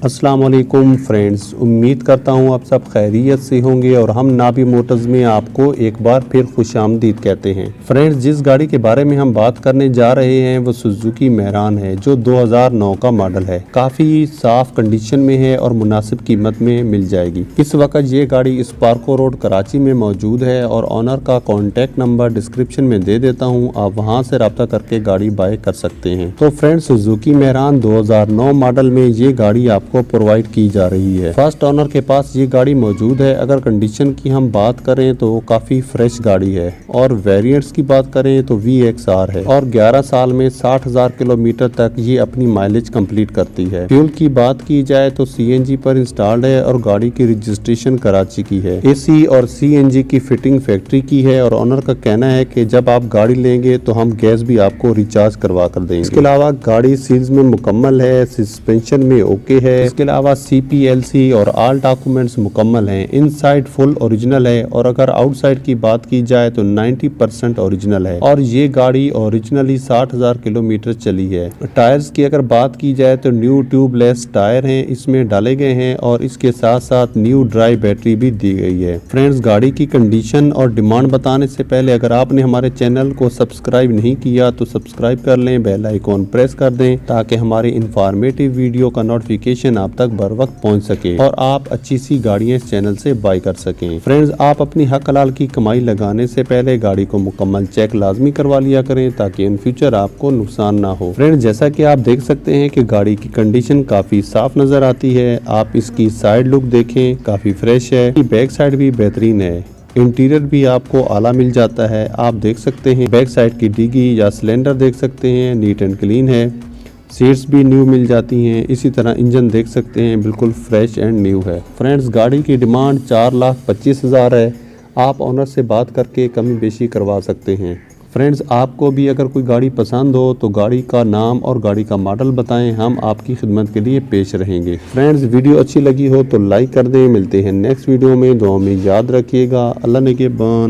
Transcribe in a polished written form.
अस्सलाम वालेकुम फ्रेंड्स, उम्मीद करता हूँ आप सब खैरियत से होंगे और हम नाबी मोटर्स में आपको एक बार फिर खुशामदीद कहते हैं। फ्रेंड्स, जिस गाड़ी के बारे में हम बात करने जा रहे हैं वो सुजुकी मेहरान है जो 2009 का मॉडल है। काफ़ी साफ कंडीशन में है और मुनासिब कीमत में मिल जाएगी। इस वक्त ये गाड़ी स्पार्को रोड कराची में मौजूद है और ऑनर का कॉन्टैक्ट नंबर डिस्क्रिप्शन में दे देता हूँ, आप वहाँ से रब्ता करके गाड़ी बाय कर सकते हैं। तो फ्रेंड्स, सुजुकी मेहरान 2009 मॉडल में ये गाड़ी आपको प्रोवाइड की जा रही है। फर्स्ट ओनर के पास ये गाड़ी मौजूद है। अगर कंडीशन की हम बात करें तो काफी फ्रेश गाड़ी है और वेरिएंट्स की बात करें तो VXR है और 11 साल में 60,000 किलोमीटर तक ये अपनी माइलेज कंप्लीट करती है। फ्यूल की बात की जाए तो CNG पर इंस्टॉल्ड है और गाड़ी की रजिस्ट्रेशन कराची की है। AC और CNG की फिटिंग फैक्ट्री की है और ओनर का कहना है कि जब आप गाड़ी लेंगे तो हम गैस भी आपको रिचार्ज करवा कर देंगे। इसके अलावा गाड़ी सील्स में मुकम्मल है, सस्पेंशन में ओके है। इसके अलावा CPLC और ऑल डॉक्यूमेंट्स मुकम्मल हैं। इनसाइड फुल ओरिजिनल है और अगर आउटसाइड की बात की जाए तो 90% ओरिजिनल है और ये गाड़ी ओरिजिनली 60,000 किलोमीटर चली है। टायर्स की अगर बात की जाए तो न्यू ट्यूबलेस टायर हैं इसमें डाले गए हैं और इसके साथ साथ न्यू ड्राई बैटरी भी दी गई है। फ्रेंड्स, गाड़ी की कंडीशन और डिमांड बताने से पहले अगर आपने हमारे चैनल को सब्सक्राइब नहीं किया तो सब्सक्राइब कर लें, बेल आइकॉन प्रेस कर दें ताकि हमारी इंफॉर्मेटिव वीडियो का नोटिफिकेशन आप तक बर वक्त पहुंच सके और आप अच्छी सी गाड़ियां इस चैनल से बाय कर सकें। फ्रेंड्स, आप अपनी हक हलाल की कमाई लगाने से पहले गाड़ी को मुकम्मल चेक लाजमी करवा लिया करें ताकि इन फ्यूचर आपको नुकसान ना हो। फ्रेंड्स, जैसा कि आप देख सकते हैं कि गाड़ी की कंडीशन काफी साफ नजर आती है। आप इसकी साइड लुक देखें, काफी फ्रेश है। बैक साइड भी बेहतरीन है। इंटीरियर भी आपको आला मिल जाता है। आप देख सकते हैं बैक साइड की डिग्गी या सिलेंडर देख सकते हैं, नीट एंड क्लीन है। सीट्स भी न्यू मिल जाती हैं। इसी तरह इंजन देख सकते हैं, बिल्कुल फ्रेश एंड न्यू है। फ्रेंड्स, गाड़ी की डिमांड 4,25,000 है। आप ऑनर से बात करके कमी बेशी करवा सकते हैं। फ्रेंड्स, आपको भी अगर कोई गाड़ी पसंद हो तो गाड़ी का नाम और गाड़ी का मॉडल बताएं, हम आपकी खिदमत के लिए पेश रहेंगे। फ्रेंड्स, वीडियो अच्छी लगी हो तो लाइक कर दें। मिलते हैं नेक्स्ट वीडियो में। दुआ में याद रखिएगा। अल्लाह निगहबान।